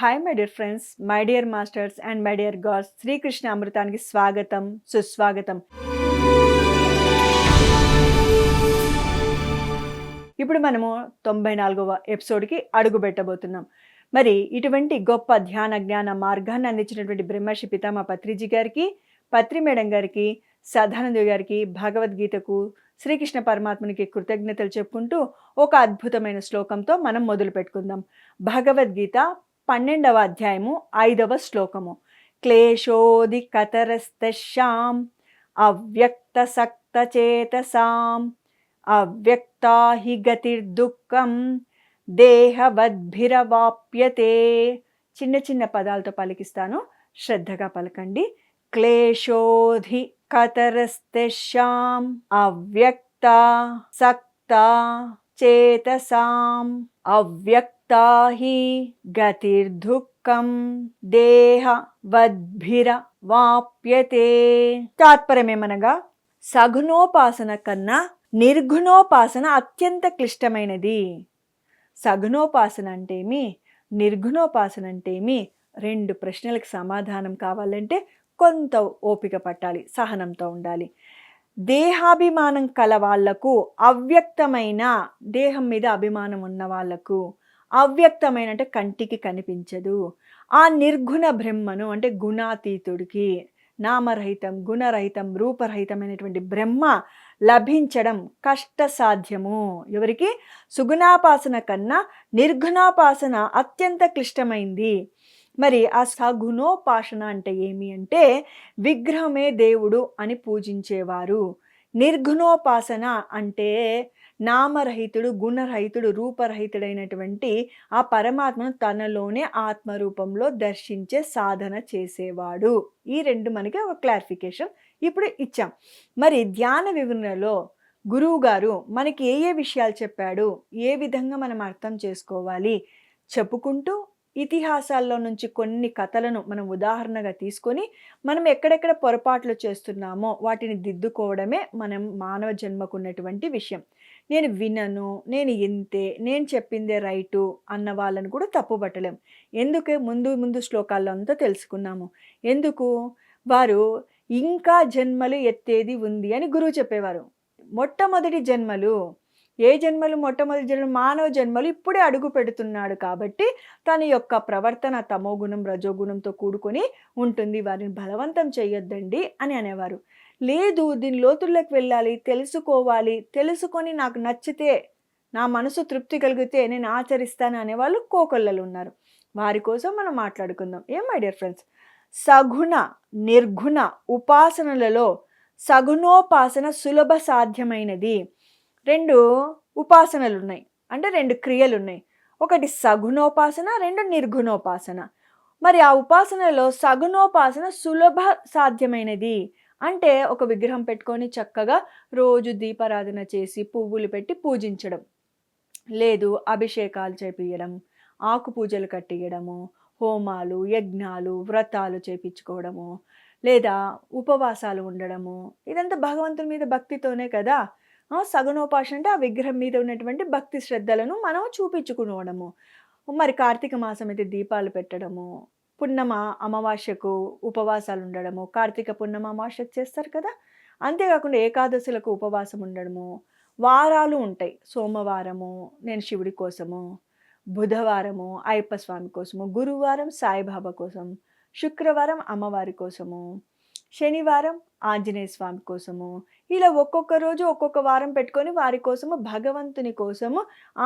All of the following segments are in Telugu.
Hi my dear friends, my dear masters and my dear gods. Srikrishna అమృతానికి స్వాగతం, సుస్వాగతం. ఇప్పుడు మనము 94వ ఎపిసోడ్కి అడుగు పెట్టబోతున్నాం. మరి ఇటువంటి గొప్ప ధ్యాన జ్ఞాన మార్గాన్ని అందించినటువంటి బ్రహ్మర్షి పితామహ పత్రిజీ గారికి, పత్రి మేడం గారికి, సదానంద గారికి, భగవద్గీతకు, శ్రీకృష్ణ పరమాత్మనికి కృతజ్ఞతలు చెప్పుకుంటూ ఒక అద్భుతమైన శ్లోకంతో మనం మొదలు పెట్టుకుందాం. భగవద్గీత 12వ అధ్యాయము 5వ శ్లోకము. క్లేశోది కతరస్తశ్యాం అవ్యక్త సక్త చేతసాం అవ్యక్తా హి గతిర్దుఃఖం దేహవద్భిరవాప్యతే. చిన్న చిన్న పదాలతో పలికిస్తాను, శ్రద్ధగా పలకండి. క్లేశోధి కతరస్తశ్యాం అవ్యక్త సక్త చేతసాం అవ్యక్తా హి గతిర్దుఃఖం దేహవద్భిరవాప్యతే. తాత్పర్యమేమనగా, సగుణోపాసన కన్నా నిర్గుణోపాసన అత్యంత క్లిష్టమైనది. సగుణోపాసన అంటేమి, నిర్గుణోపాసన అంటేమి, రెండు ప్రశ్నలకు సమాధానం కావాలంటే కొంత ఓపిక పట్టాలి, సహనంతో ఉండాలి. దేహాభిమానం కల వాళ్లకు, అవ్యక్తమైన దేహం మీద అభిమానం ఉన్న వాళ్లకు, అవ్యక్తమైన అంటే కంటికి కనిపించదు, ఆ నిర్గుణ బ్రహ్మను అంటే గుణాతీతుడికి, నామరహితం, గుణరహితం, రూపరహితమైనటువంటి బ్రహ్మ లభించడం కష్టసాధ్యము. ఎవరికి? సుగుణాపాసన కన్నా నిర్గుణాపాసన అత్యంత క్లిష్టమైంది. మరి ఆ సగుణోపాసన అంటే ఏమి అంటే, విగ్రహమే దేవుడు అని పూజించేవారు. నిర్గుణోపాసన అంటే నామరహితుడు, గుణరహితుడు, రూపరహితుడైనటువంటి ఆ పరమాత్మను తనలోనే ఆత్మరూపంలో దర్శించే సాధన చేసేవాడు. ఈ రెండు మనకి ఒక క్లారిఫికేషన్ ఇప్పుడు ఇచ్చాం. మరి ధ్యాన వివరణలో గురువు గారు మనకి ఏ ఏ విషయాలు చెప్పాడు, ఏ విధంగా మనం అర్థం చేసుకోవాలి చెప్పుకుంటూ, ఇతిహాసాల్లో నుంచి కొన్ని కథలను మనం ఉదాహరణగా తీసుకొని మనం ఎక్కడెక్కడ పొరపాట్లు చేస్తున్నామో వాటిని దిద్దుకోవడమే మనం మానవ జన్మకున్నటువంటి విషయం. నేను వినను, నేను ఇంతే, నేను చెప్పిందే రైటు అన్న వాళ్ళని కూడా తప్పుపట్టలేం. ఎందుకు? ముందు ముందు శ్లోకాల్లో అంతా తెలుసుకున్నాము. ఎందుకు? వారు ఇంకా జన్మలు ఎత్తేది ఉంది అని గురువు చెప్పేవారు. మొట్టమొదటి జన్మలు ఏ జన్మలు? మొట్టమొదటి జన్మలు మానవ జన్మలు ఇప్పుడే అడుగు పెడుతున్నాడు కాబట్టి తన యొక్క ప్రవర్తన తమోగుణం రజోగుణంతో కూడుకొని ఉంటుంది, వారిని బలవంతం చేయొద్దండి అని అనేవారు. లేదు, దీని లోతుల్లోకి వెళ్ళాలి, తెలుసుకోవాలి, తెలుసుకొని నాకు నచ్చితే, నా మనసు తృప్తి కలిగితే నేను ఆచరిస్తాను అనేవాళ్ళు కోకొల్లలు ఉన్నారు. వారి కోసం మనం మాట్లాడుకుందాం. ఏం మై డియర్ ఫ్రెండ్స్, సగుణ నిర్గుణ ఉపాసనలలో సగుణోపాసన సులభ సాధ్యమైనది. రెండు ఉపాసనలు ఉన్నాయి, అంటే రెండు క్రియలు ఉన్నాయి. ఒకటి సగుణోపాసన, రెండు నిర్గుణోపాసన. మరి ఆ ఉపాసనలో సగుణోపాసన సులభ సాధ్యమైనది అంటే ఒక విగ్రహం పెట్టుకొని చక్కగా రోజు దీపారాధన చేసి పువ్వులు పెట్టి పూజించడం, లేదు అభిషేకాలు చేపియడం, ఆకు పూజలు కట్టియడము, హోమాలు యజ్ఞాలు వ్రతాలు చేపించుకోవడము, లేదా ఉపవాసాలు ఉండడము, ఇదంతా భగవంతుని మీద భక్తితోనే కదా. సగుణోపాసన అంటే ఆ విగ్రహం మీద ఉన్నటువంటి భక్తి శ్రద్ధలను మనం చూపించుకోవడము. మరి కార్తీక మాసం అయితే దీపాలు పెట్టడము, పున్నమ అమావాస్యకు ఉపవాసాలు ఉండడము, కార్తీక పున్నమ అమావాస్యకు చేస్తారు కదా. అంతేకాకుండా ఏకాదశులకు ఉపవాసం ఉండడము, వారాలు ఉంటాయి. సోమవారము నేను శివుడి కోసము, బుధవారము అయ్యప్ప స్వామి కోసము, గురువారం సాయిబాబా కోసం, శుక్రవారం అమ్మవారి కోసము, శనివారం ఆంజనేయ స్వామి కోసము, ఇలా ఒక్కొక్క రోజు ఒక్కొక్క వారం పెట్టుకొని వారి కోసము, భగవంతుని కోసము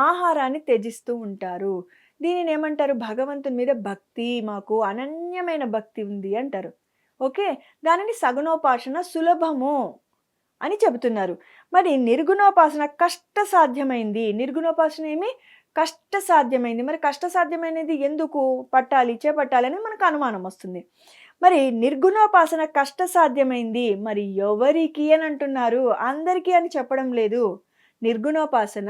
ఆహారాన్ని త్యజిస్తూ ఉంటారు. దీనిని ఏమంటారు? భగవంతుని మీద భక్తి, మాకు అనన్యమైన భక్తి ఉంది అంటారు. ఓకే, దానిని సగుణోపాసన సులభము అని చెబుతున్నారు. మరి నిర్గుణోపాసన కష్టసాధ్యమైంది. నిర్గుణోపాసన ఏమి? కష్టసాధ్యమైంది. మరి కష్టసాధ్యమైనది ఎందుకు పట్టాలి, చేపట్టాలని మనకు అనుమానం వస్తుంది. మరి నిర్గుణోపాసన కష్టసాధ్యమైంది, మరి ఎవరికి అని అంటున్నారు? అందరికీ అని చెప్పడం లేదు. నిర్గుణోపాసన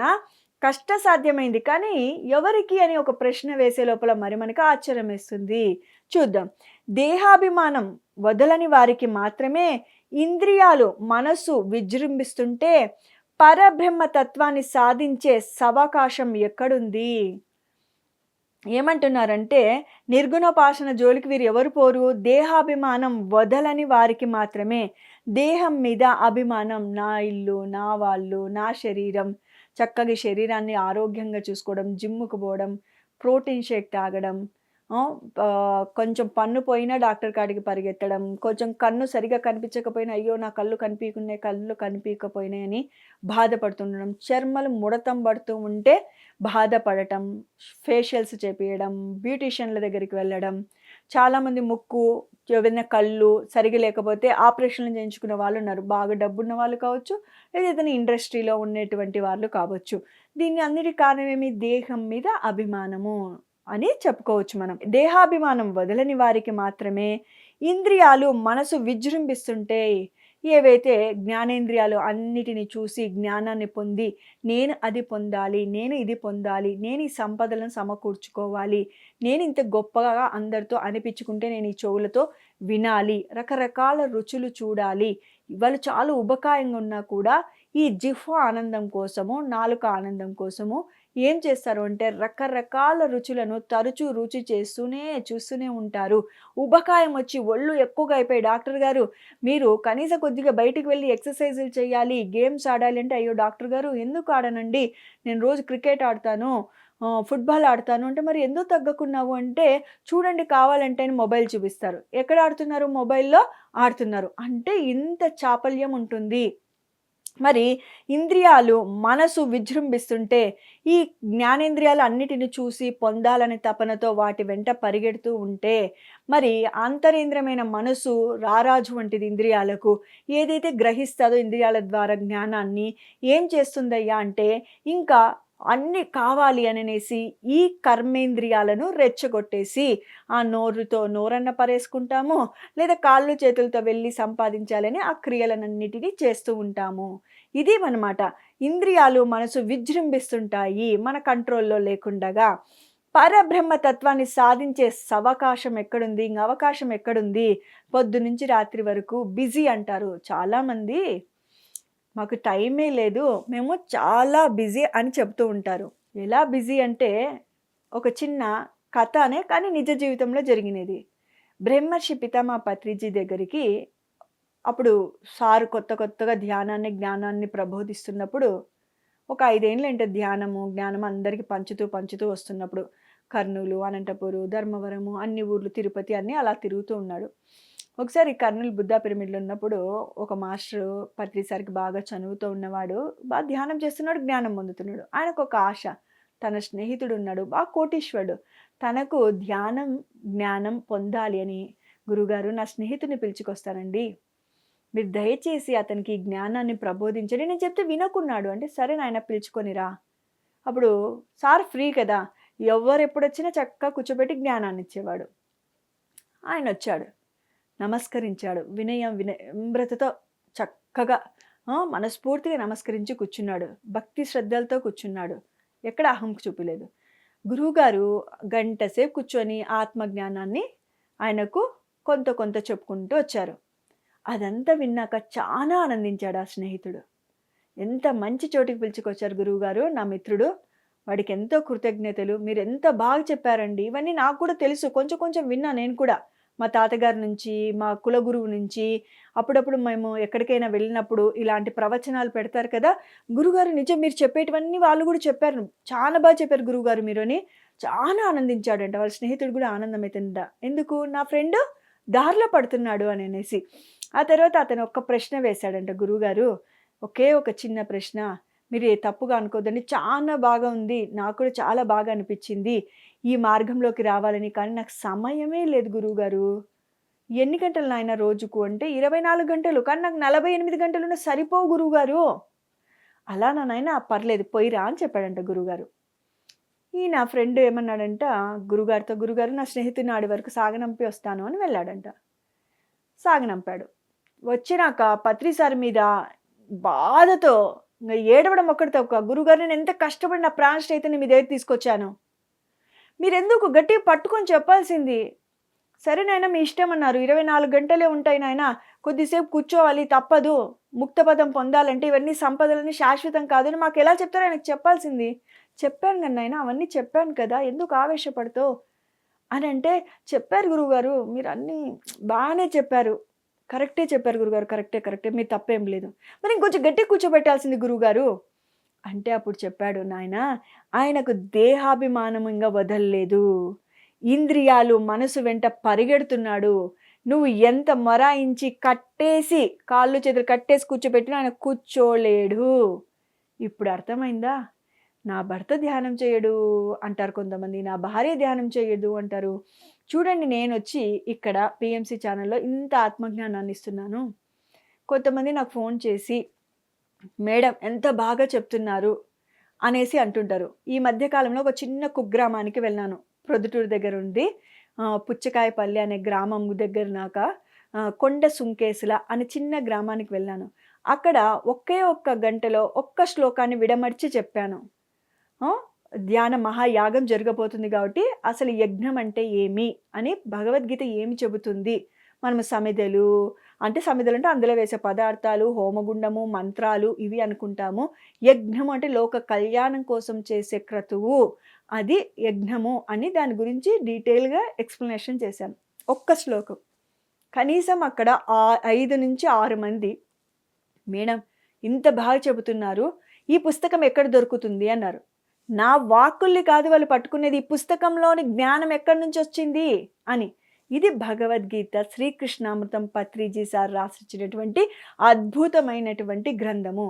కష్టసాధ్యమైంది, కానీ ఎవరికి అని ఒక ప్రశ్న వేసే లోపల మరి మనకు ఆశ్చర్యం వేస్తుంది. చూద్దాం. దేహాభిమానం వదలని వారికి మాత్రమే, ఇంద్రియాలు మనసు విజృంభిస్తుంటే పరబ్రహ్మ తత్వాన్ని సాధించే సవకాశం ఎక్కడుంది? ఏమంటున్నారంటే, నిర్గుణోపాసన జోలికి వీరు ఎవరు పోరు, దేహాభిమానం వదలని వారికి మాత్రమే. దేహం మీద అభిమానం, నా ఇల్లు, నా వాళ్ళు, నా శరీరం, చక్కగా ఈ శరీరాన్ని ఆరోగ్యంగా చూసుకోవడం, జిమ్‌కి పోవడం, ప్రోటీన్ షేక్ తాగడం, కొంచెం పన్ను పోయినా డాక్టర్ కాడికి పరిగెత్తడం, కొంచెం కన్ను సరిగ్గా కనిపించకపోయినా, అయ్యో! నా కళ్ళు కనిపియకున్నాయి, కళ్ళు కనిపియకపోయినాయి అని బాధపడుతుండడం, చర్మలు ముడతం పడుతూ ఉంటే బాధపడటం, ఫేషియల్స్ చేపియడం, బ్యూటీషియన్‌ల దగ్గరికి వెళ్ళడం, చాలామంది ముక్కు, ఏవైనా కళ్ళు సరిగ్గా లేకపోతే ఆపరేషన్‌లు చేయించుకునే వాళ్ళున్నారు. బాగా డబ్బున్న వాళ్ళు కావచ్చు, లేదా ఏదైనా ఇండస్ట్రీలో ఉండేటువంటి వాళ్ళు కావచ్చు. దీన్ని అన్నిటికి కారణం ఏమి? దేహం మీద అభిమానము అని చెప్పుకోవచ్చు మనం. దేహాభిమానం వదలని వారికి మాత్రమే ఇంద్రియాలు, మనసు విజృంభిస్తుంటే, ఏవైతే జ్ఞానేంద్రియాలు అన్నిటిని చూసి జ్ఞానాన్ని పొంది, నేను అది పొందాలి, నేను ఇది పొందాలి, నేను ఈ సంపదలను సమకూర్చుకోవాలి, నేను ఇంత గొప్పగా అందరితో అనిపించుకుంటే నేను ఈ చెవులతో వినాలి, రకరకాల రుచులు చూడాలి, వాళ్ళు చాలా ఉబకాయంగా ఉన్నా కూడా ఈ జిహ్వ ఆనందం కోసము, నాలుక ఆనందం కోసము ఏం చేస్తారు అంటే రకరకాల రుచులను తరచూ రుచి చూస్తూనే ఉంటారు. ఉబకాయం వచ్చి ఒళ్ళు ఎక్కువగా అయిపోయి, డాక్టర్ గారు మీరు కనీసం కొద్దిగా బయటికి వెళ్ళి ఎక్సర్సైజులు చేయాలి, గేమ్స్ ఆడాలి అంటే, అయ్యో డాక్టర్ గారు ఎందుకు ఆడనండి, నేను రోజు క్రికెట్ ఆడతాను, ఫుట్బాల్ ఆడతాను అంటే, మరి ఎందుకు తగ్గకున్నావు అంటే, చూడండి కావాలంటే అని మొబైల్ చూపిస్తారు. ఎక్కడ ఆడుతున్నారు? మొబైల్‌లో ఆడుతున్నారు. అంటే ఇంత చాపల్యం ఉంటుంది. మరి ఇంద్రియాలు, మనసు విజృంభిస్తుంటే, ఈ జ్ఞానేంద్రియాలు అన్నిటిని చూసి పొందాలనే తపనతో వాటి వెంట పరిగెడుతూ ఉంటే, మరి అంతరేంద్రియమైన మనసు రారాజు వంటిది ఇంద్రియాలకు. ఏదైతే గ్రహిస్తాదో ఇంద్రియాల ద్వారా జ్ఞానాన్ని, ఏం చేస్తుందయ్యా అంటే, ఇంకా అన్నీ కావాలి అననేసి ఈ కర్మేంద్రియాలను రెచ్చగొట్టేసి, ఆ నోరన్న పరేసుకుంటాము, లేదా కాళ్ళు చేతులతో వెళ్ళి సంపాదించాలని ఆ క్రియలనన్నిటిని చేస్తూ ఉంటాము. ఇది అన్నమాట. ఇంద్రియాలు, మనసు విజృంభిస్తుంటాయి మన కంట్రోల్‌లో లేకుండగా. పరబ్రహ్మ తత్వాన్ని సాధించే సవకాశం ఎక్కడుంది? ఇంక అవకాశం ఎక్కడుంది? పొద్దునుంచి రాత్రి వరకు బిజీ అంటారు. చాలామంది మాకు టైమే లేదు, మేము చాలా బిజీ అని చెప్తూ ఉంటారు. ఎలా బిజీ అంటే, ఒక చిన్న కథనే కానీ నిజ జీవితంలో జరిగినది. బ్రహ్మర్షి పితామహ పత్రిజీ దగ్గరికి అప్పుడు సారు కొత్తగా జ్ఞానాన్ని ప్రబోధిస్తున్నప్పుడు, ఒక 5 ఏండ్లేంట జ్ఞానం అందరికి పంచుతూ వస్తున్నప్పుడు, కర్నూలు, అనంతపురు, ధర్మవరము, అన్ని ఊర్లు, తిరుపతి అన్నీ అలా తిరుగుతూ ఉన్నాడు. ఒకసారి కర్నూలు బుద్ధా పిరమిడ్‌లో ఉన్నప్పుడు ఒక మాస్టరు పత్రి సార్‌కి బాగా చనువుతో ఉన్నవాడు, ధ్యానం చేస్తున్నాడు, జ్ఞానం పొందుతున్నాడు. ఆయనకొక ఆశ. తన స్నేహితుడున్నాడు, కోటీశ్వరుడు. తనకు జ్ఞానం పొందాలి అని, గురువుగారు నా స్నేహితుడిని పిలుచుకొస్తానండి, మీరు దయచేసి అతనికి జ్ఞానాన్ని ప్రబోధించండి. నేను చెప్తే వినకున్నాడు. అంటే సరే నాయన పిలుచుకొని రా. అప్పుడు సార్ ఫ్రీ కదా, ఎవ్వరెప్పుడొచ్చినా చక్కగా కూర్చోబెట్టి జ్ఞానాన్ని ఇచ్చేవాడు. ఆయన వచ్చాడు, నమస్కరించాడు, వినమ్రతతో చక్కగా మనస్ఫూర్తిగా నమస్కరించి కూర్చున్నాడు. భక్తి శ్రద్ధలతో కూర్చున్నాడు. ఎక్కడ అహం చూపలేదు. గురువుగారు గంట సేపు కూర్చొని ఆత్మజ్ఞానాన్ని ఆయనకు కొంత చెప్పుకుంటూ వచ్చారు. అదంతా విన్నాక చాలా ఆనందించాడు ఆ స్నేహితుడు. ఎంత మంచి చోటికి పిలుచుకొచ్చారు గురువుగారు, నా మిత్రుడు, వాడికి ఎంతో కృతజ్ఞతలు, మీరు ఎంత బాగా చెప్పారండి. ఇవన్నీ నాకు కూడా తెలుసు, కొంచెం విన్నా నేను కూడా. మా తాతగారి నుంచి, మా కుల గురువు నుంచి, అప్పుడప్పుడు మేము ఎక్కడికైనా వెళ్ళినప్పుడు ఇలాంటి ప్రవచనాలు పెడతారు కదా, గురుగారు నిజం మీరు చెప్పేటివన్నీ వాళ్ళు కూడా చెప్పారు, చాలా బాగా చెప్పారు గురువుగారు మీరు అని చాలా ఆనందించాడంట. వాళ్ళ స్నేహితుడు కూడా ఆనందమైందంట. ఎందుకు? నా ఫ్రెండ్ దారిలో పడుతున్నాడు అని అనేసి. ఆ తర్వాత అతను ఒక్క ప్రశ్న వేశాడంట గురువుగారు, ఒకే ఒక చిన్న ప్రశ్న, మీరు ఏ తప్పుగా అనుకోద్దండి, చాలా బాగా ఉంది, నాకు కూడా చాలా బాగా అనిపించింది ఈ మార్గంలోకి రావాలని, కానీ నాకు సమయమే లేదు గురువుగారు. ఎన్ని గంటలు నాయన రోజుకు అంటే, 24 గంటలు, కానీ నాకు 48 గంటలున్న సరిపోవు గురువుగారు. అలానా నాయన, పర్లేదు పోయిరా అని చెప్పాడంట గురువుగారు. ఈ నా ఫ్రెండ్ ఏమన్నాడంట గురుగారితో, గురుగారు నా స్నేహితుని ఆడి వరకు సాగనంపి వస్తాను అని వెళ్ళాడంట. సాగనంపాడు. వచ్చినాక పత్రిసారి మీద బాధతో ఇంక ఏడవడం ఒక్కటి తక్కువ, గురుగారు నేను ఎంత కష్టపడి నా ప్రాణ స్నేహితుని మీ దగ్గర తీసుకొచ్చాను, మీరెందుకు గట్టిగా పట్టుకొని చెప్పాల్సింది. సరే నాయన మీ ఇష్టం అన్నారు, 24 గంటలే ఉంటాయి నాయన, కొద్దిసేపు కూర్చోవాలి తప్పదు, ముక్తపదం పొందాలంటే ఇవన్నీ సంపదలని శాశ్వతం కాదని మాకు ఎలా చెప్తారో ఆయనకు చెప్పాల్సింది. చెప్పాను కదా నాయన, అవన్నీ చెప్పాను కదా, ఎందుకు ఆవేశపడతావు అని అంటే, చెప్పారు గురువుగారు మీరు అన్నీ బాగానే చెప్పారు. కరెక్టే చెప్పారు గురుగారు. కరెక్టే, కరెక్టే. మీ తప్పేం లేదు. మరి ఇంకొంచెం గట్టిగా కూర్చోబెట్టాల్సింది గురువుగారు. అంటే అప్పుడు చెప్పాడు, నాయనా ఆయనకు దేహాభిమానం ఇంగ వదల్లేదు. ఇంద్రియాలు మనసు వెంట పరిగెడుతున్నాడు. నువ్వు ఎంత మొరాయించి కట్టేసి, కాళ్ళు చేతులు కట్టేసి కూర్చోబెట్టినా ఆయన కూర్చోలేడు. ఇప్పుడు అర్థమైందా? నా భర్త ధ్యానం చేయడు అంటారు కొంతమంది. నా భార్య ధ్యానం చేయదు అంటారు. చూడండి, నేనొచ్చి ఇక్కడ పీఎంసీ ఛానెల్‌లో ఇంత ఆత్మజ్ఞానాన్ని ఇస్తున్నాను. కొంతమంది నాకు ఫోన్ చేసి, మేడం ఎంత బాగా చెప్తున్నారు అనేసి అంటుంటారు. ఈ మధ్య కాలంలో ఒక చిన్న కుగ్రామానికి వెళ్ళాను. ప్రొద్దుటూరు దగ్గర ఉంది. పుచ్చకాయపల్లి అనే గ్రామం దగ్గర కొండ సుంకేసుల అనే చిన్న గ్రామానికి వెళ్ళాను. అక్కడ ఒకే ఒక్క గంటలో ఒక్క శ్లోకాన్ని విడమర్చి చెప్పాను. ఆ! ధ్యాన మహాయాగం జరగబోతుంది కాబట్టి అసలు యజ్ఞం అంటే ఏమి అని భగవద్గీత ఏమి చెబుతుంది? మనము సమిధలు అంటే అందులో వేసే పదార్థాలు, హోమగుండము, మంత్రాలు ఇవి అనుకుంటాము. యజ్ఞం అంటే లోక కళ్యాణం కోసం చేసే క్రతువు. అది యజ్ఞము అని దాని గురించి డీటెయిల్‌గా ఎక్స్‌ప్లనేషన్ చేశాను. ఒక్క శ్లోకం. కనీసం అక్కడ 5-6 మంది, మేడం ఇంత బాగా చెబుతున్నారు. ఈ పుస్తకం ఎక్కడ దొరుకుతుంది అన్నారు. నా వాక్కుల్ని కాదు వాళ్ళు పట్టుకునేది, ఈ పుస్తకంలోని జ్ఞానం ఎక్కడి నుంచి వచ్చింది అని. ఇది భగవద్గీత శ్రీకృష్ణామృతం పత్రిజీ సార్ రాసిచ్చినటువంటి అద్భుతమైనటువంటి గ్రంథము.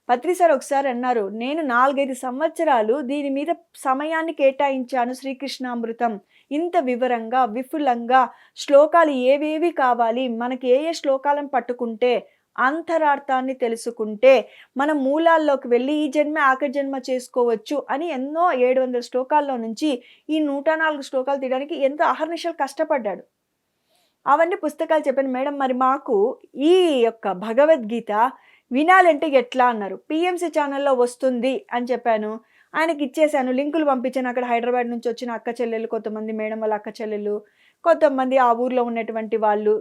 పత్రి సార్ ఒకసారి అన్నారు, నేను 4-5 సంవత్సరాలు దీని మీద సమయాన్ని కేటాయించాను. శ్రీకృష్ణామృతం ఇంత వివరంగా విపులంగా శ్లోకాలు ఏవేవి కావాలి, మనకి ఏ ఏ శ్లోకాలను పట్టుకుంటే అంతరార్థాన్ని తెలుసుకుంటే మన మూలాల్లోకి వెళ్ళి ఈ జన్మ ఆఖరి జన్మ చేసుకోవచ్చు అని ఎన్నో 700 శ్లోకాల్లో నుంచి ఈ 104 శ్లోకాలు తీయడానికి ఎంతో అహర్నిశలు కష్టపడ్డాడు. అవన్నీ పుస్తకాలు చెప్పాను. మేడం మరి మాకు ఈ యొక్క భగవద్గీత వినాలంటే ఎట్లా అన్నారు. పిఎంసి ఛానల్లో వస్తుంది అని చెప్పాను. ఆయనకి ఇచ్చేసాను, లింకులు పంపించాను. అక్కడ హైదరాబాద్ నుంచి వచ్చిన అక్క చెల్లెలు, కొంతమంది మేడం వాళ్ళ అక్క చెల్లెలు, కొంతమంది ఆ ఊర్లో ఉన్నటువంటి వాళ్ళు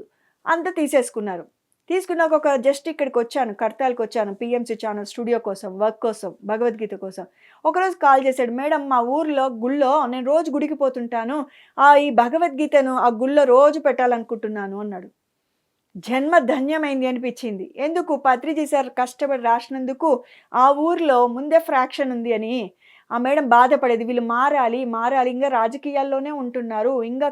అంతా తీసేసుకున్నారు. తీసుకున్నాక ఒక జస్ట్ ఇక్కడికి వచ్చాను, కడతాల్కి వచ్చాను పిఎంసి ఛానల్ స్టూడియో కోసం, వర్క్ కోసం, భగవద్గీత కోసం. ఒకరోజు కాల్ చేశాడు, మేడం మా ఊర్లో గుళ్ళో నేను రోజు గుడికి పోతుంటాను, ఈ భగవద్గీతను ఆ గుళ్ళో రోజు పెట్టాలనుకుంటున్నాను అన్నాడు. జన్మ ధన్యమైంది అనిపించింది. ఎందుకు? పత్రిజీ సార్ కష్టపడి రాసినందుకు. ఆ ఊర్లో ముందే ఫ్రాక్షన్ ఉంది అని ఆ మేడం బాధపడేది. వీళ్ళు మారాలి మారాలి, ఇంకా రాజకీయాల్లోనే ఉంటున్నారు, ఇంకా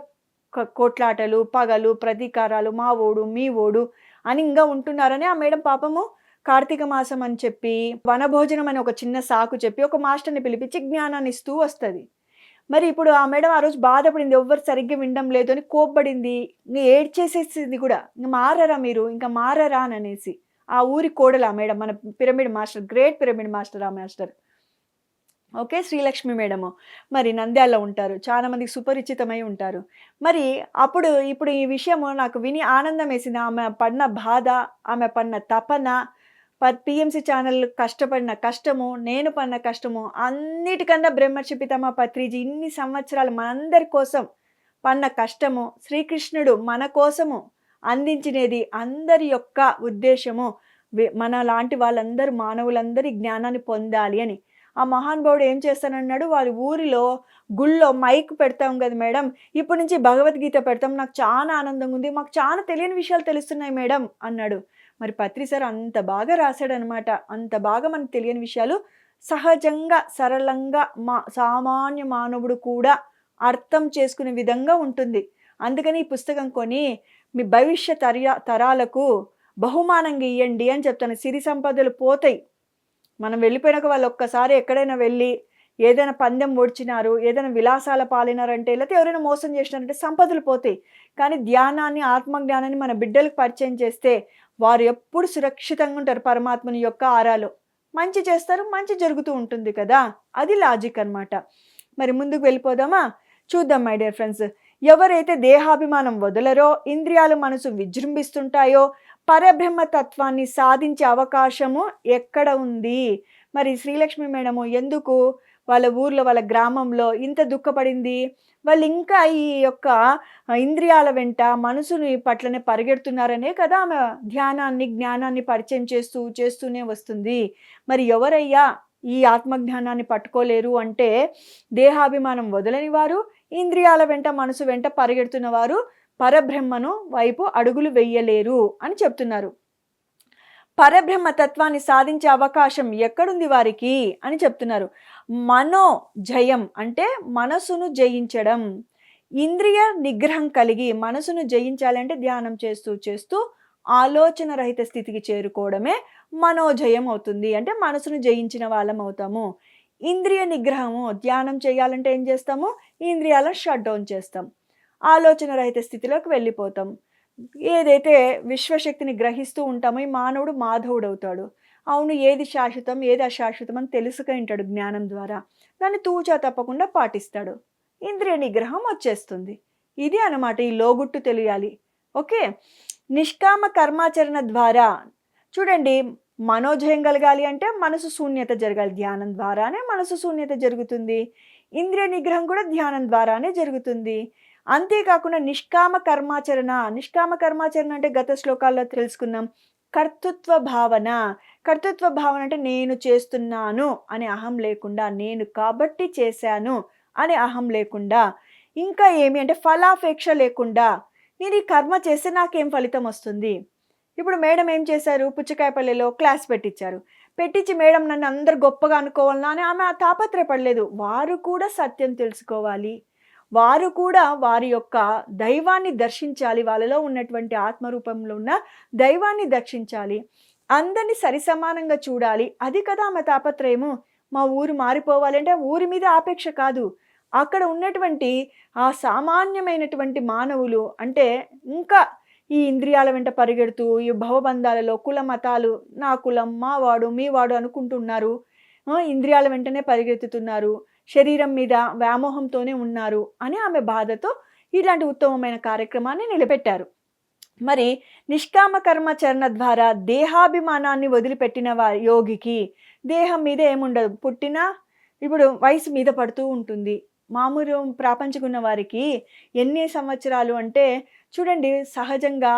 కొట్లాటలు, పగలు, ప్రతీకారాలు, మా ఓడు మీ ఓడు అని ఇంకా ఉంటున్నారని ఆ మేడం పాపము కార్తీక మాసం అని చెప్పి వనభోజనం అని ఒక చిన్న సాకు చెప్పి ఒక మాస్టర్ని పిలిపించి జ్ఞానాన్ని ఇస్తూ వస్తుంది. మరి ఇప్పుడు ఆ మేడం ఆ రోజు బాధపడింది, ఎవ్వరు సరిగ్గా వినడం లేదు అని కోప్పడింది, ఇంక ఏడ్చేసేసింది కూడా. ఇంక మారరా మీరు, ఇంకా మారరా అని అనేసి. ఆ ఊరి కోడలు ఆ మేడం, మన pyramid master, great pyramid master ఆ మాస్టర్. ఓకే, శ్రీలక్ష్మి మేడము మరి నంద్యాలలో ఉంటారు. చాలా మందికి సుపరిచితమై ఉంటారు. మరి ఇప్పుడు ఈ విషయము నాకు విని ఆనందం వేసింది. ఆమె పడిన బాధ, ఆమె పడిన తపన, పిఎంసి ఛానల్ కష్టపడిన కష్టము, నేను పడిన కష్టము, అన్నిటికన్నా బ్రహ్మర్షి పితామహ పత్రిజీ ఇన్ని సంవత్సరాలు మనందరి కోసం పడిన కష్టము, శ్రీకృష్ణుడు మన కోసము అందించినది, అందరి యొక్క ఉద్దేశము మన లాంటి వాళ్ళందరూ మానవులందరి జ్ఞానాన్ని పొందాలి అని. ఆ మహానుభావుడు ఏం చేస్తానన్నాడు, వారి ఊరిలో గుళ్ళో మైక్ పెడతాం కదా మేడం, ఇప్పటి నుంచి భగవద్గీత పెడతాం, నాకు చాలా ఆనందంగా ఉంది, మాకు చాలా తెలియని విషయాలు తెలుస్తున్నాయి మేడం అన్నాడు. మరి పత్రి సార్ అంత బాగా రాశాడనమాట. అంత బాగా మనకు తెలియని విషయాలు సహజంగా సరళంగా సామాన్య మానవుడు కూడా అర్థం చేసుకునే విధంగా ఉంటుంది. అందుకని ఈ పుస్తకం కొని మీ భవిష్య తరాలకు బహుమానంగా ఇవ్వండి అని చెప్తాను. సిరి సంపదలు పోతాయి. మనం వెళ్ళిపోయినాక వాళ్ళు ఒక్కసారి ఎక్కడైనా వెళ్ళి ఏదైనా పందెం ఓడ్చినారు, ఏదైనా విలాసాల పాలినారంటే, లేకపోతే ఎవరైనా మోసం చేసినారంటే సంపదలు పోతాయి. కానీ ధ్యానాన్ని, ఆత్మజ్ఞానాన్ని మన బిడ్డలకు పరిచయం చేస్తే వారు ఎప్పుడు సురక్షితంగా ఉంటారు. పరమాత్మని యొక్క ఆరాలో మంచి చేస్తారు, మంచి జరుగుతూ ఉంటుంది కదా. అది లాజిక్ అన్నమాట. మరి ముందుకు వెళ్ళిపోదామా? చూద్దాం మై డియర్ ఫ్రెండ్స్. ఎవరైతే దేహాభిమానం వదలరో, ఇంద్రియాలు మనసు విజృంభిస్తుంటాయో, పరబ్రహ్మ తత్వాన్ని సాధించే అవకాశము ఎక్కడ ఉంది? మరి శ్రీలక్ష్మి మేడము ఎందుకు వాళ్ళ ఊర్లో, వాళ్ళ గ్రామంలో ఇంత దుఃఖపడింది? వాళ్ళు ఇంకా ఈ యొక్క ఇంద్రియాల వెంట మనసుని పట్లనే పరిగెడుతున్నారనే కదా ఆమె ధ్యానాన్ని, జ్ఞానాన్ని పరిచయం చేస్తూనే వస్తుంది. మరి ఎవరయ్యా ఈ ఆత్మజ్ఞానాన్ని పట్టుకోలేరు అంటే దేహాభిమానం వదలని వారు, ఇంద్రియాల వెంట మనసు వెంట పరిగెడుతున్న వారు పరబ్రహ్మను వైపు అడుగులు వెయ్యలేరు అని చెప్తున్నారు. పరబ్రహ్మ తత్వాన్ని సాధించే అవకాశం ఎక్కడుంది వారికి అని చెప్తున్నారు. మనో జయం అంటే మనసును జయించడం. ఇంద్రియ నిగ్రహం కలిగి మనసును జయించాలంటే ధ్యానం చేస్తూ చేస్తూ ఆలోచన రహిత స్థితికి చేరుకోవడమే మనోజయం అవుతుంది. అంటే మనసును జయించిన వాళ్ళం అవుతాము. ఇంద్రియ నిగ్రహము ధ్యానం చేయాలంటే ఏం చేస్తాము? ఇంద్రియాలను షట్ డౌన్ చేస్తాం. ఆలోచన రహిత స్థితిలోకి వెళ్ళిపోతాం. ఏదైతే విశ్వశక్తిని గ్రహిస్తూ ఉంటామో ఈ మానవుడు మాధవుడు అవుతాడు. అవును, ఏది శాశ్వతం ఏది అశాశ్వతం అని తెలుసుకుంటాడు జ్ఞానం ద్వారా. దాన్ని తూచా తప్పకుండా పాటిస్తాడు. ఇంద్రియ నిగ్రహం వచ్చేస్తుంది. ఇది అన్నమాట ఈ లోగుట్టు తెలియాలి. ఓకే. నిష్కామ కర్మాచరణ ద్వారా చూడండి, మనోజయం కలగాలి అంటే మనసు శూన్యత జరగాలి. ధ్యానం ద్వారానే మనసు శూన్యత జరుగుతుంది. ఇంద్రియ నిగ్రహం కూడా ధ్యానం ద్వారానే జరుగుతుంది. అంతేకాకుండా నిష్కామ కర్మాచరణ అంటే గత శ్లోకాల్లో తెలుసుకున్నాం. కర్తృత్వ భావన అంటే నేను చేస్తున్నాను అనే అహం లేకుండా, నేను కాబట్టి చేశాను అనే అహం లేకుండా, ఇంకా ఏమి అంటే ఫలాపేక్ష లేకుండా నేను ఈ కర్మ చేస్తే నాకేం ఫలితం వస్తుంది. ఇప్పుడు మేడం ఏం చేశారు, పుచ్చకాయపల్లెలో క్లాస్ పెట్టించి మేడం నన్ను అందరు గొప్పగా అనుకోవాలన్నా అని ఆమె తాపత్రయపడలేదు. వారు కూడా సత్యం తెలుసుకోవాలి, వారు కూడా వారి యొక్క దైవాన్ని దర్శించాలి, వాళ్ళలో ఉన్నటువంటి ఆత్మరూపంలో ఉన్న దైవాన్ని దర్శించాలి, అందరినీ సరిసమానంగా చూడాలి. అది కదా ఆమె తాపత్రయము. మా ఊరు మారిపోవాలి అంటే ఊరి మీద ఆపేక్ష కాదు, అక్కడ ఉన్నటువంటి ఆ సామాన్యమైనటువంటి మానవులు అంటే ఇంకా ఈ ఇంద్రియాల వెంట పరిగెడుతూ ఈ భవబంధాలలో కుల మతాలు, నా కులం మా వాడు మీ వాడు అనుకుంటున్నారు. ఇంద్రియాల వెంటనే పరిగెత్తుతున్నారు, శరీరం మీద వ్యామోహంతోనే ఉన్నారు అని ఆమె బాధతో ఇలాంటి ఉత్తమమైన కార్యక్రమాన్ని నిలబెట్టారు. మరి నిష్కామ కర్మాచరణ ద్వారా దేహాభిమానాన్ని వదిలిపెట్టిన యోగికి దేహం మీద ఏముండదు. పుట్టినా ఇప్పుడు వయసు మీద పడుతూ ఉంటుంది. మామూలు ప్రాపంచికున్న వారికి ఎన్ని సంవత్సరాలు అంటే చూడండి, సహజంగా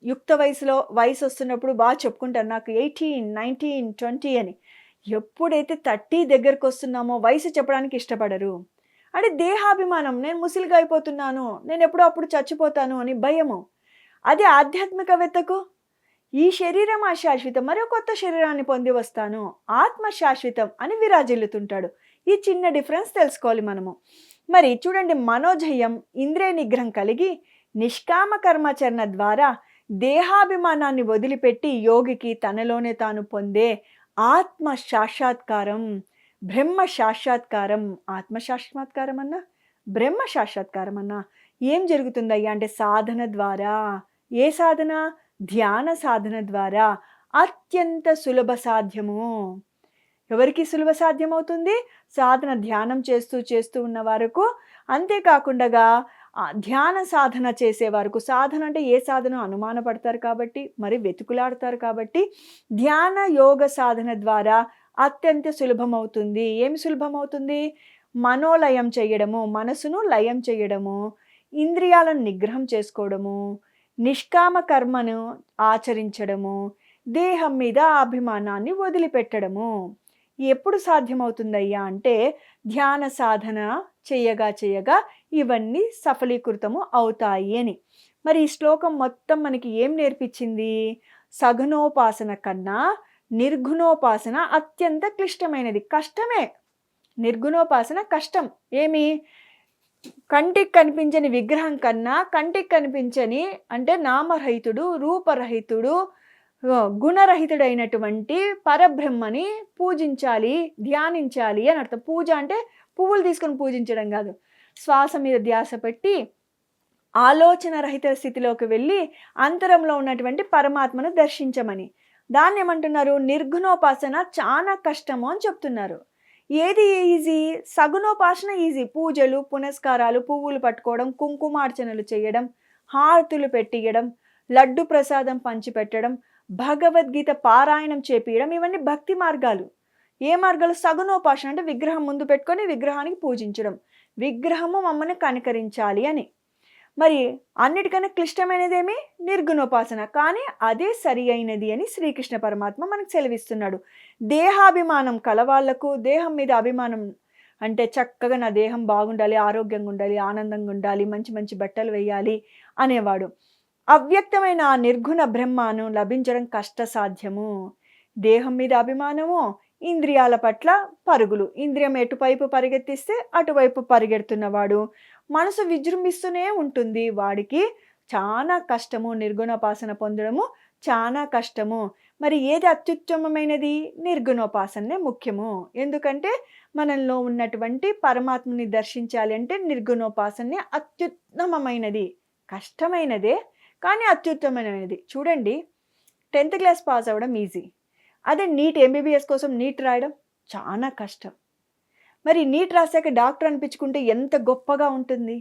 యుక్త వయసు వస్తున్నప్పుడు బాగా చెప్పుకుంటారు, నాకు 18, 19, 20 అని. ఎప్పుడైతే 30 దగ్గరకు వస్తున్నామో వయసు చెప్పడానికి ఇష్టపడరు. అంటే దేహాభిమానం, నేను ముసిలిగా అయిపోతున్నాను, నేను ఎప్పుడో అప్పుడు చచ్చిపోతాను అని భయము. అది ఆధ్యాత్మికవేత్తకు ఈ శరీరం అశాశ్వతం, మరో కొత్త శరీరాన్ని పొంది వస్తాను, ఆత్మ శాశ్వతం అని విరాజిల్లుతుంటాడు. ఈ చిన్న డిఫరెన్స్ తెలుసుకోవాలి మనము. మరి చూడండి, మనోజయం ఇంద్రియ నిగ్రహం కలిగి నిష్కామ కర్మాచరణ ద్వారా దేహాభిమానాన్ని వదిలిపెట్టి యోగికి తనలోనే తాను పొందే ఆత్మ సాక్షాత్కారం, బ్రహ్మ సాక్షాత్కారం. ఆత్మ సాక్షాత్కారం అన్నా బ్రహ్మ సాక్షాత్కారం అన్నా ఏం జరుగుతుందయ్యా అంటే సాధన ద్వారా. ఏ సాధన? ధ్యాన సాధన ద్వారా అత్యంత సులభ సాధ్యము. ఎవరికి సులభ సాధ్యమవుతుంది? సాధన ధ్యానం చేస్తూ ఉన్న వరకు. అంతేకాకుండా ధ్యాన సాధన చేసే వరకు. సాధన అంటే ఏ సాధన అనుమానపడతారు కాబట్టి, మరి వెతుకులాడతారు కాబట్టి ధ్యాన యోగ సాధన ద్వారా అత్యంత సులభమవుతుంది. ఏమి సులభమవుతుంది? మనోలయం చేయడము, మనసును లయం చేయడము, ఇంద్రియాలను నిగ్రహం చేసుకోవడము, నిష్కామ కర్మను ఆచరించడము, దేహం మీద అభిమానాన్ని వదిలిపెట్టడము. ఎప్పుడు సాధ్యమవుతుందయ్యా అంటే ధ్యాన సాధన చేయగా ఇవన్నీ సఫలీకృతము అవుతాయి అని. మరి ఈ శ్లోకం మొత్తం మనకి ఏం నేర్పించింది? సగుణోపాసన కన్నా నిర్గుణోపాసన అత్యంత క్లిష్టమైనది. కష్టమే, నిర్గుణోపాసన కష్టం. ఏమి? కంటికి కనిపించని విగ్రహం కన్నా కంటికి కనిపించని అంటే నామరహితుడు, రూపరహితుడు, గుణరహితుడైనటువంటి పరబ్రహ్మని పూజించాలి, ధ్యానించాలి అని అర్థం. పూజ అంటే పువ్వులు తీసుకొని పూజించడం కాదు, శ్వాస మీద ధ్యాస పెట్టి ఆలోచన రహిత స్థితిలోకి వెళ్ళి అంతరంలో ఉన్నటువంటి పరమాత్మను దర్శించమని. దాన్ని ఏమంటున్నారు? నిర్గుణోపాసన చాలా కష్టము అని చెప్తున్నారు. ఏది ఈజీ? సగుణోపాసన ఈజీ. పూజలు పునస్కారాలు, పువ్వులు పట్టుకోవడం, కుంకుమార్చనలు చేయడం, హారతులు పెట్టియడం, లడ్డు ప్రసాదం పంచిపెట్టడం, భగవద్గీత పారాయణం చేపియడం, ఇవన్నీ భక్తి మార్గాలు. ఏ మార్గాలు? సగుణోపాసన అంటే విగ్రహం ముందు పెట్టుకొని విగ్రహానికి పూజించడం, విగ్రహము మమ్మల్ని కనికరించాలి అని. మరి అన్నిటికన్నా క్లిష్టమైనదేమి నిర్గుణోపాసన. కానీ అదే సరి అయినది అని శ్రీకృష్ణ పరమాత్మ మనకు సెలవిస్తున్నాడు. దేహాభిమానం కలవాళ్లకు, దేహం మీద అభిమానం అంటే చక్కగా నా దేహం బాగుండాలి, ఆరోగ్యంగా ఉండాలి, ఆనందంగా ఉండాలి, మంచి మంచి బట్టలు వేయాలి అనేవాడు. అవ్యక్తమైన ఆ నిర్గుణ బ్రహ్మను లభించడం కష్టసాధ్యము. దేహం మీద అభిమానము, ఇంద్రియాల పట్ల పరుగులు. ఇంద్రియం ఎటువైపు పరిగెత్తిస్తే అటువైపు పరిగెడుతున్నవాడు. మనసు విజృంభిస్తూనే ఉంటుంది. వాడికి చాలా కష్టము నిర్గుణోపాసన పొందడము, చాలా కష్టము. మరి ఏది అత్యుత్తమమైనది? నిర్గుణోపాసనే ముఖ్యము. ఎందుకంటే మనలో ఉన్నటువంటి పరమాత్మని దర్శించాలి అంటే నిర్గుణోపాసనే అత్యుత్తమమైనది. కష్టమైనదే కానీ అత్యుత్తమమైనది. చూడండి, 10th క్లాస్ పాస్ అవ్వడం ఈజీ. అదే నీట్ ఎంబీబీఎస్ కోసం నీట్ రాయడం చాలా కష్టం. మరి నీట్ రాసాక డాక్టర్ అనిపించుకుంటే ఎంత గొప్పగా ఉంటుంది.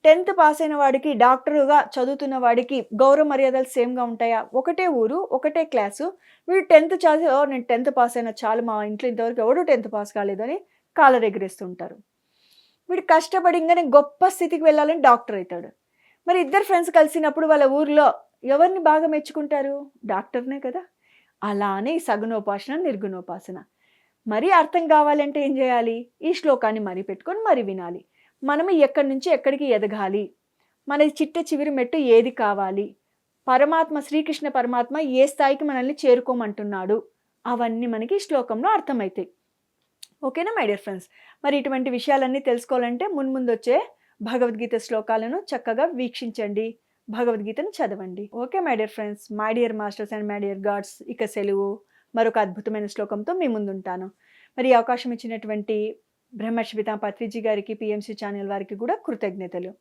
10th పాస్ అయిన వాడికి, డాక్టరుగా చదువుతున్న వాడికి గౌరవ మర్యాదలు సేమ్గా ఉంటాయా? ఒకటే ఊరు, ఒకటే క్లాసు. వీడు 10th చదివి నేను 10th పాస్ అయినా చాలు, మా ఇంట్లో ఇంతవరకు ఎవడూ 10th పాస్ కాలేదని కాలర్ ఎగరేస్తుంటారు. వీడు కష్టపడిగానే గొప్ప స్థితికి వెళ్ళాలని డాక్టర్ అవుతాడు. మరి ఇద్దరు ఫ్రెండ్స్ కలిసినప్పుడు వాళ్ళ ఊర్లో ఎవరిని బాగా మెచ్చుకుంటారు? డాక్టర్నే కదా. అలానే ఈ సగుణోపాసన, నిర్గుణోపాసన. మరీ అర్థం కావాలంటే ఏం చేయాలి? ఈ శ్లోకాన్ని మరీ పెట్టుకొని మరీ వినాలి. మనము ఎక్కడి నుంచి ఎక్కడికి ఎదగాలి, మన చిట్ట చివరి మెట్టు ఏది కావాలి, పరమాత్మ శ్రీకృష్ణ పరమాత్మ ఏ స్థాయికి మనల్ని చేరుకోమంటున్నాడు, అవన్నీ మనకి ఈ శ్లోకంలో అర్థమవుతాయి. ఓకేనా మై డియర్ ఫ్రెండ్స్? మరి ఇటువంటి విషయాలన్నీ తెలుసుకోవాలంటే మున్ముందు వచ్చే భగవద్గీత శ్లోకాలను చక్కగా వీక్షించండి, భగవద్గీతను చదవండి. Okay my dear friends, my dear masters and my dear God's, ఇక సెలవు. మరొక అద్భుతమైన శ్లోకంతో మీ ముందుంటాను. మరి ఈ అవకాశం ఇచ్చినటువంటి బ్రహ్మర్షి పితామహ పత్రిజీ గారికి, పిఎంసి ఛానల్ వారికి కూడా కృతజ్ఞతలు.